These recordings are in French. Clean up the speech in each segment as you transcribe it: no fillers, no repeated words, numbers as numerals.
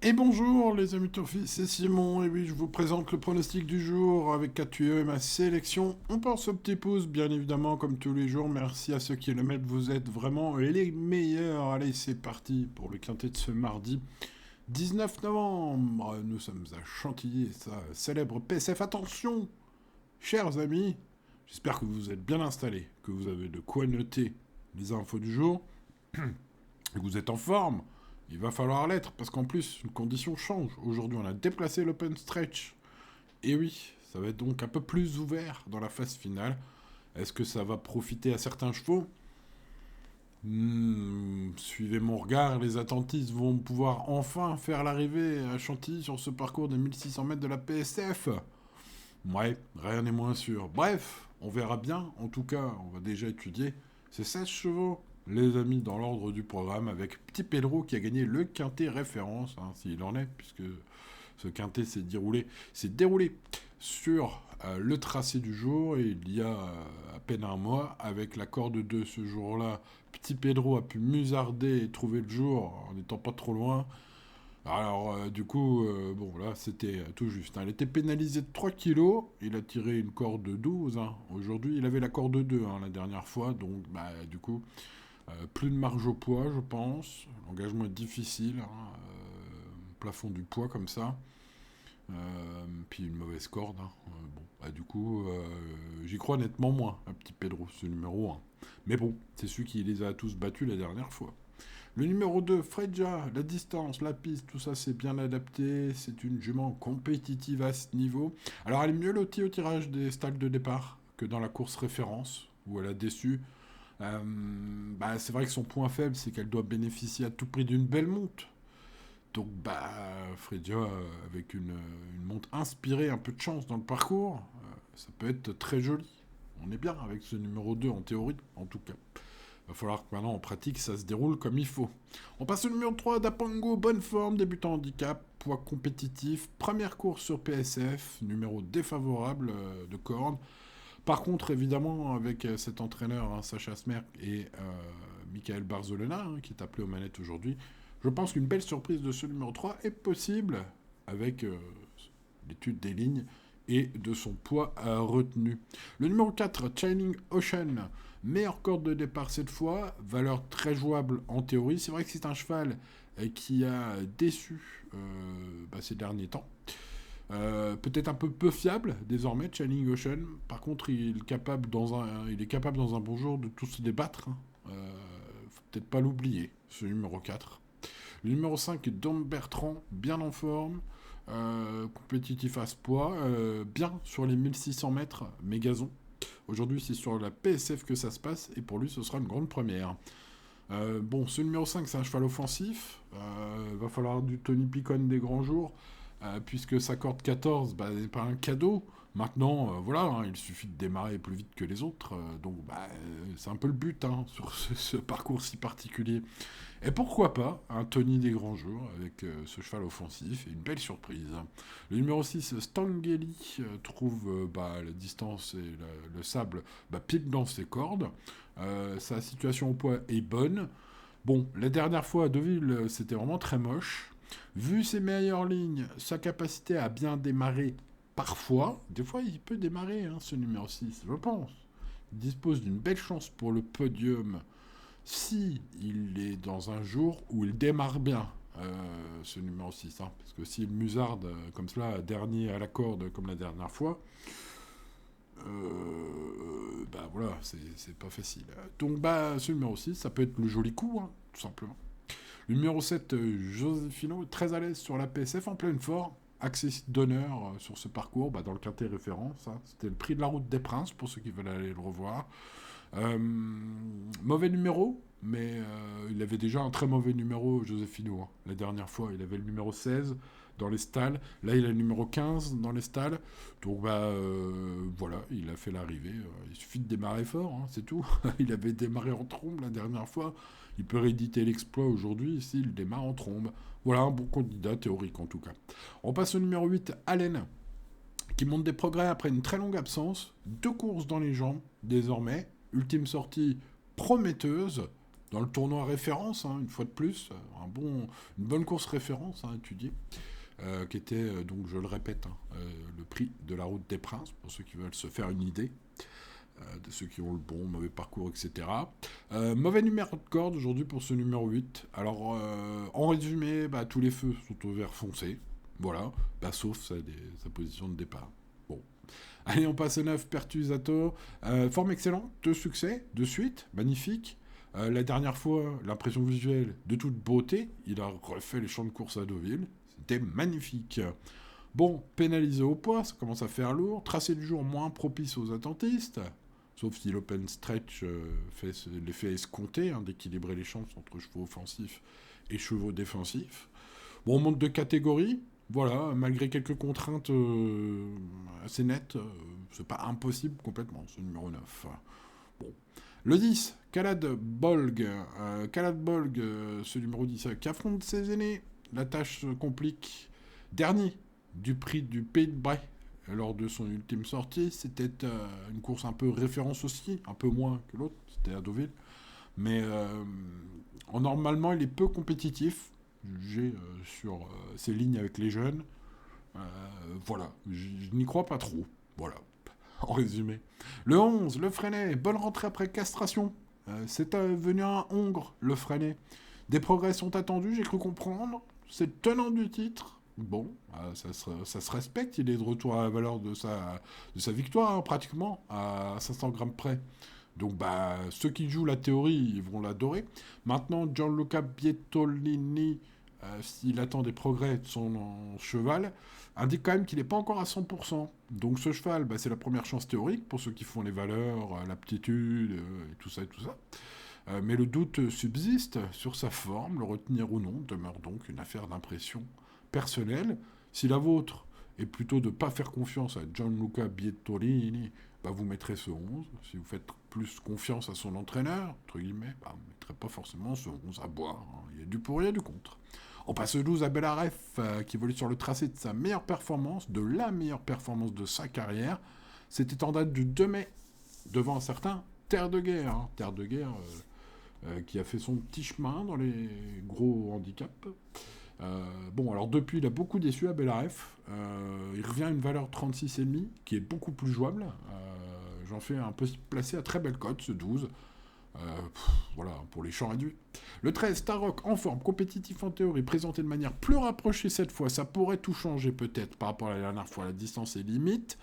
Et bonjour les amis Turfis, c'est Simon, et oui, je vous présente le pronostic du jour avec 4 tuyaux et ma sélection. On pense au petit pouce, bien évidemment, comme tous les jours. Merci à ceux qui le mettent, vous êtes vraiment les meilleurs. Allez, c'est parti pour le quintet de ce mardi 19 novembre. Nous sommes à Chantilly, ça célèbre PSF. Attention, chers amis, j'espère que vous êtes bien installés, que vous avez de quoi noter les infos du jour, et que vous êtes en forme. Il va falloir l'être, parce qu'en plus, une condition change. Aujourd'hui, on a déplacé l'open stretch. Et oui, ça va être donc un peu plus ouvert dans la phase finale. Est-ce que ça va profiter à certains chevaux? Suivez mon regard, les attentistes vont pouvoir enfin faire l'arrivée à Chantilly sur ce parcours de 1600 mètres de la PSF. Ouais, rien n'est moins sûr. Bref, on verra bien. En tout cas, on va déjà étudier ces 16 chevaux, les amis, dans l'ordre du programme, avec Petit Pedro qui a gagné le quintet référence, hein, s'il en est, puisque ce quintet s'est déroulé sur le tracé du jour, et il y a à peine un mois, avec la corde 2 ce jour-là, Petit Pedro a pu musarder et trouver le jour en n'étant pas trop loin. Alors, du coup, bon, là, c'était tout juste, hein. Il était pénalisé de 3 kilos. Il a tiré une corde de 12, hein. Aujourd'hui, il avait la corde de 2, hein, la dernière fois. Donc, bah, du coup, plus de marge au poids, je pense. L'engagement est difficile, hein, plafond du poids comme ça. Puis une mauvaise corde, hein. Bon, bah, du coup, j'y crois nettement moins, un petit Pedro, ce numéro 1. Mais bon, c'est celui qui les a tous battus la dernière fois. Le numéro 2, Freja, la distance, la piste, tout ça c'est bien adapté. C'est une jument compétitive à ce niveau. Alors elle est mieux lotie au tirage des stalles de départ que dans la course référence, où elle a déçu. Bah, c'est vrai que son point faible, c'est qu'elle doit bénéficier à tout prix d'une belle monte. Donc, bah, Freja, avec une monte inspirée, un peu de chance dans le parcours, ça peut être très joli. On est bien avec ce numéro 2 en théorie, en tout cas. Il va falloir que maintenant en pratique ça se déroule comme il faut. On passe au numéro 3, Dapango, bonne forme, débutant handicap, poids compétitif, première course sur PSF, numéro défavorable de corne. Par contre, évidemment, avec cet entraîneur, hein, Sacha Smerck et Michael Barzolena, hein, qui est appelé aux manettes aujourd'hui, je pense qu'une belle surprise de ce numéro 3 est possible avec l'étude des lignes et de son poids retenu. Le numéro 4, Shining Ocean, meilleure corde de départ cette fois, valeur très jouable en théorie. C'est vrai que c'est un cheval qui a déçu ces derniers temps. Peut-être un peu fiable désormais, Shining Ocean. Par contre, il est capable dans un bon jour de tout se débattre, hein. Faut peut-être pas l'oublier, ce numéro 4. Le numéro 5, Dom Bertrand, bien en forme. Compétitif à ce poids, bien sur les 1600 mètres, mais gazon. Aujourd'hui, c'est sur la PSF que ça se passe, et pour lui, ce sera une grande première. Bon, ce numéro 5, c'est un cheval offensif. Va falloir du Tony Picon des grands jours, puisque sa corde 14, bah, n'est pas un cadeau. Maintenant, voilà, hein, il suffit de démarrer plus vite que les autres. Donc, bah, c'est un peu le but, hein, sur ce parcours si particulier. Et pourquoi pas un Tony des grands jours avec ce cheval offensif et une belle surprise. Le numéro 6, Stangeli, trouve la distance et le sable pile dans ses cordes. Sa situation au poids est bonne. Bon, la dernière fois à Deauville, c'était vraiment très moche. Vu ses meilleures lignes, sa capacité à bien démarrer parfois, des fois il peut démarrer, hein, ce numéro 6, je pense. Il dispose d'une belle chance pour le podium si il est dans un jour où il démarre bien, ce numéro 6, hein, parce que s'il musarde comme cela, dernier à la corde comme la dernière fois, bah voilà, c'est pas facile. Donc bah ce numéro 6, ça peut être le joli coup, hein, tout simplement. Le numéro 7, Josefino, très à l'aise sur la PSF, en pleine forme. Accès d'honneur sur ce parcours, dans le quintet référence, hein. C'était le prix de la route des Princes, pour ceux qui veulent aller le revoir. Euh, Mauvais numéro, mais il avait déjà un très mauvais numéro, Josefino, hein. La dernière fois, il avait le numéro 16 dans les stalles. Là, il a le numéro 15 dans les stalles. Donc, voilà, il a fait l'arrivée. Il suffit de démarrer fort, hein, c'est tout. Il avait démarré en trombe la dernière fois. Il peut rééditer l'exploit aujourd'hui s'il démarre en trombe. Voilà un bon candidat théorique en tout cas. On passe au numéro 8, Allen, qui montre des progrès après une très longue absence. 2 courses dans les jambes désormais. Ultime sortie prometteuse. dans le tournoi référence, hein, une fois de plus, une bonne course référence à étudier, qui était, donc je le répète, hein, le prix de la Route des Princes, pour ceux qui veulent se faire une idée de ceux qui ont le bon, mauvais parcours, etc. Mauvais numéro de corde aujourd'hui pour ce numéro 8. Alors, en résumé, tous les feux sont au vert foncé, voilà, sauf sa position de départ. Bon. Allez, on passe au 9, Pertusato. Forme excellente, 2 succès, de suite, magnifique. La dernière fois, l'impression visuelle de toute beauté, il a refait les champs de course à Deauville. C'était magnifique. Bon, pénalisé au poids, ça commence à faire lourd. Tracé du jour moins propice aux attentistes. Sauf si l'open stretch fait l'effet escompté, hein, d'équilibrer les chances entre chevaux offensifs et chevaux défensifs. Bon, on monte de catégorie. Voilà, malgré quelques contraintes assez nettes, c'est pas impossible complètement, ce numéro 9. Bon. Le 10, Calad Bolg. Ce numéro 10, qui affronte ses aînés. La tâche se complique. Dernier du prix du Pays de Bray lors de son ultime sortie. C'était une course un peu référence aussi, un peu moins que l'autre, c'était à Deauville. Mais normalement, il est peu compétitif. J'ai sur ses lignes avec les jeunes. Voilà, je n'y crois pas trop. Voilà, en résumé. Le 11, le Freinet, bonne rentrée après castration. C'est venu un Hongre, le Freinet. Des progrès sont attendus, j'ai cru comprendre. C'est le tenant du titre. Bon, ça se respecte, il est de retour à la valeur de sa victoire, hein, pratiquement, à 500 grammes près. Donc, ceux qui jouent la théorie, ils vont l'adorer. Maintenant, Gianluca Bietolini, s'il attend des progrès de son cheval, indique quand même qu'il n'est pas encore à 100%. Donc, ce cheval, c'est la première chance théorique pour ceux qui font les valeurs, l'aptitude, et tout ça et tout ça. Mais le doute subsiste sur sa forme, le retenir ou non demeure donc une affaire d'impression personnelle. Si la vôtre est plutôt de ne pas faire confiance à Gianluca Bietolini, vous mettrez ce 11. Si vous faites plus confiance à son entraîneur, entre guillemets, vous ne mettrez pas forcément ce 11 à boire. Hein. Il y a du pour, il y a du contre. On passe au 12 à Belaref, qui évolue sur le tracé de sa meilleure performance, de la meilleure performance de sa carrière. C'était en date du 2 mai, devant un certain Terre de Guerre. Hein. Terre de Guerre qui a fait son petit chemin dans les gros handicaps. Alors depuis, il a beaucoup déçu à Belaref. Il revient à une valeur 36,5, qui est beaucoup plus jouable. J'en fais un peu placé à très belle cote, ce 12. Voilà, pour les champs réduits. Le 13, Starrock, en forme, compétitif en théorie, présenté de manière plus rapprochée cette fois. Ça pourrait tout changer peut-être par rapport à la dernière fois. La distance est limite.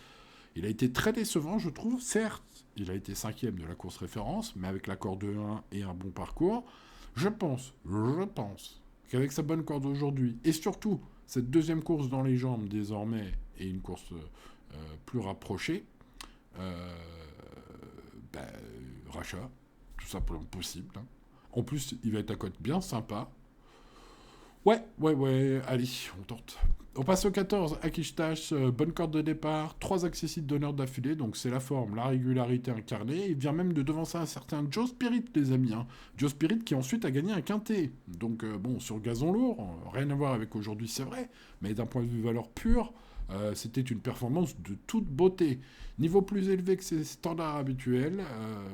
Il a été très décevant, je trouve. Certes, il a été 5e de la course référence, mais avec l'accord de 1 et un bon parcours. Je pense qu'avec sa bonne corde aujourd'hui, et surtout cette deuxième course dans les jambes désormais, et une course plus rapprochée, rachat, tout simplement possible. Hein. En plus, il va être à cote bien sympa. Ouais, allez, on tente. On passe au 14, Akishtash, bonne corde de départ, 3 accessibles d'honneur d'affilée, donc c'est la forme, la régularité incarnée. Il vient même de devancer un certain Joe Spirit, les amis. Hein. Joe Spirit qui ensuite a gagné un quintet. Donc sur gazon lourd, rien à voir avec aujourd'hui, c'est vrai, mais d'un point de vue valeur pure, c'était une performance de toute beauté. Niveau plus élevé que ses standards habituels,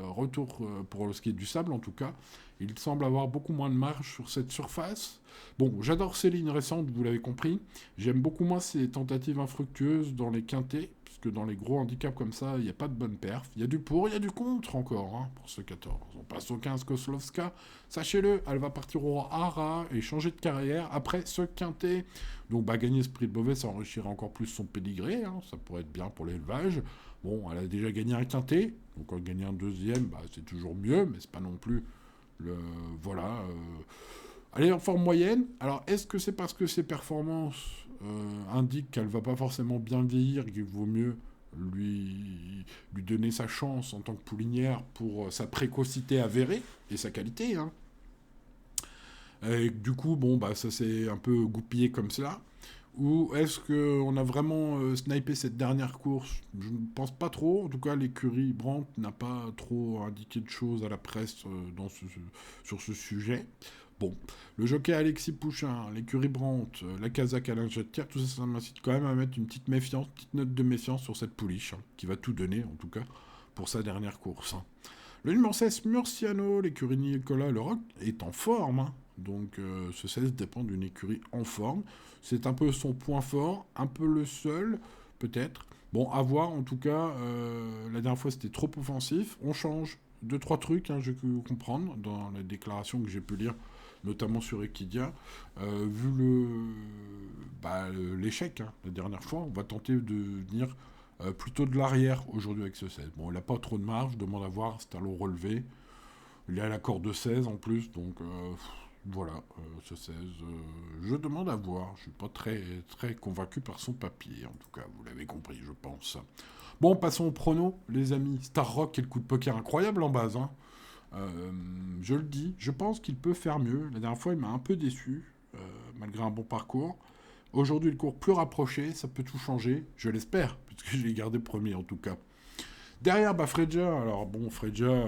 retour pour le ski du sable en tout cas, il semble avoir beaucoup moins de marge sur cette surface. Bon, j'adore ces lignes récentes, vous l'avez compris. J'aime beaucoup moins ces tentatives infructueuses dans les quintés, puisque dans les gros handicaps comme ça, il n'y a pas de bonne perf. Il y a du pour, il y a du contre encore, hein, pour ce 14. On passe au 15, Koslovska. Sachez-le, elle va partir au Hara et changer de carrière après ce quintet. Donc, gagner ce prix de Beauvais, ça enrichirait encore plus son pédigré. Hein, ça pourrait être bien pour l'élevage. Bon, elle a déjà gagné un quintet, donc en gagner un deuxième, c'est toujours mieux, mais c'est pas non plus le... Voilà... Elle est en forme moyenne. Alors, est-ce que c'est parce que ses performances indiquent qu'elle va pas forcément bien vieillir, qu'il vaut mieux lui donner sa chance en tant que poulinière pour sa précocité avérée et sa qualité, hein. Et du coup, ça s'est un peu goupillé comme cela. Ou est-ce qu'on a vraiment snipé cette dernière course? Je ne pense pas trop. En tout cas, l'écurie Brandt n'a pas trop indiqué de choses à la presse sur ce sujet. Bon, le jockey Alexis Pouchin, l'écurie Brandt, la Kazakh Alain Jettière, tout ça, ça m'incite quand même à mettre une petite note de méfiance sur cette pouliche, hein, qui va tout donner, en tout cas, pour sa dernière course. Hein. Le numéro 16, Murciano, l'écurie Nicolas Le Roc, est en forme. Hein. Donc ce 16 dépend d'une écurie en forme. C'est un peu son point fort, un peu le seul, peut-être. Bon, à voir, en tout cas, la dernière fois c'était trop offensif. On change 2-3 trucs, hein, j'ai pu comprendre, dans les déclarations que j'ai pu lire, notamment sur Equidia. Vu l'échec, hein, la dernière fois, on va tenter de venir plutôt de l'arrière aujourd'hui avec ce 16. Bon, il n'a pas trop de marge, je demande à voir, c'est un lot relevé. Il est à la corde de 16 en plus, donc voilà, ce 16. Je demande à voir, je suis pas très, très convaincu par son papier, en tout cas, vous l'avez compris, je pense. Bon, passons au prono, les amis. Star Rock, quel coup de poker incroyable en base, hein. Je le dis, je pense qu'il peut faire mieux. La dernière fois, il m'a un peu déçu, malgré un bon parcours. Aujourd'hui, le cours plus rapproché, ça peut tout changer, je l'espère, puisque j'ai gardé premier en tout cas. Derrière, Freja, alors bon, Freja,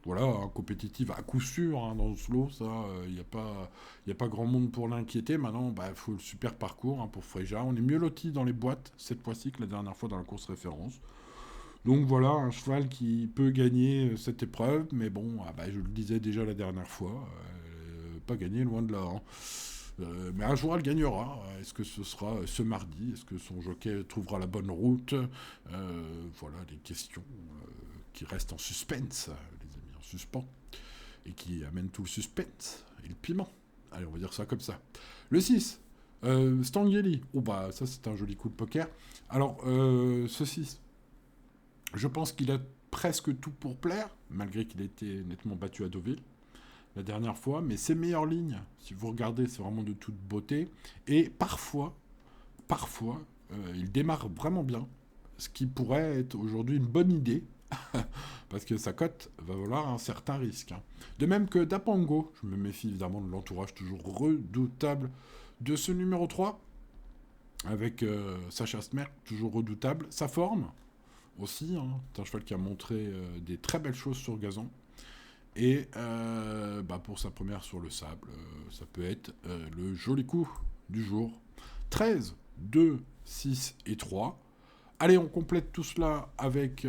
voilà, hein, compétitive à coup sûr hein, dans ce lot, ça, il n'y a pas grand monde pour l'inquiéter. Maintenant, il faut le super parcours hein, pour Freja. On est mieux loti dans les boîtes cette fois-ci que la dernière fois dans la course référence. Donc voilà, un cheval qui peut gagner cette épreuve, mais bon, je le disais déjà la dernière fois, pas gagné loin de là. Hein. Mais un jour, elle gagnera. Est-ce que ce sera ce mardi? Est-ce que son jockey trouvera la bonne route? Voilà les questions qui restent en suspense, les amis, en suspens, et qui amènent tout le suspense et le piment. Allez, on va dire ça comme ça. Le 6, Stangueli. Oh ça c'est un joli coup de poker. Alors, ce 6, je pense qu'il a presque tout pour plaire, malgré qu'il ait été nettement battu à Deauville la dernière fois, mais ses meilleures lignes, si vous regardez, c'est vraiment de toute beauté. Et parfois, il démarre vraiment bien, ce qui pourrait être aujourd'hui une bonne idée, parce que sa cote va valoir un certain risque. Hein. De même que Dapango, je me méfie évidemment de l'entourage toujours redoutable de ce numéro 3, avec Sacha Smerck, toujours redoutable. Sa forme, aussi, hein, c'est un cheval qui a montré des très belles choses sur gazon. Et pour sa première sur le sable, ça peut être le joli coup du jour. 13, 2, 6 et 3. Allez, on complète tout cela avec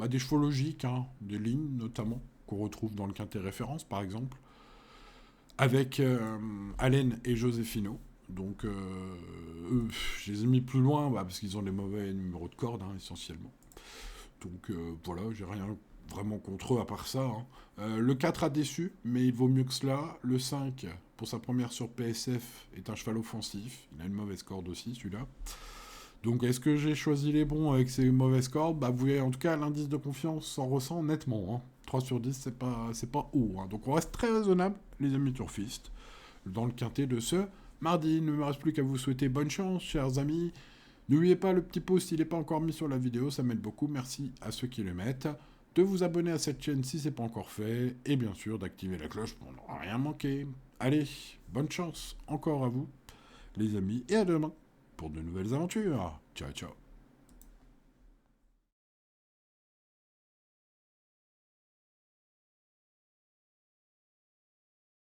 des chevaux logiques, hein, des lignes notamment, qu'on retrouve dans le quintet référence par exemple, avec Allen et Josefino. Donc, eux, je les ai mis plus loin parce qu'ils ont des mauvais numéros de corde, hein, essentiellement. Donc voilà, j'ai rien vraiment contre eux à part ça. Hein. Le 4 a déçu, mais il vaut mieux que cela. Le 5, pour sa première sur PSF, est un cheval offensif. Il a une mauvaise corde aussi, celui-là. Donc est-ce que j'ai choisi les bons avec ces mauvaises cordes? Vous voyez, en tout cas, l'indice de confiance s'en ressent nettement. Hein. 3 sur 10, c'est pas haut. Hein. Donc on reste très raisonnable, les amis turfistes, dans le quintet de ce mardi. Il ne me reste plus qu'à vous souhaiter bonne chance, chers amis. N'oubliez pas le petit pouce s'il n'est pas encore mis sur la vidéo, ça m'aide beaucoup. Merci à ceux qui le mettent. De vous abonner à cette chaîne si ce n'est pas encore fait. Et bien sûr d'activer la cloche pour ne rien manquer. Allez, bonne chance encore à vous, les amis. Et à demain pour de nouvelles aventures. Ciao, ciao.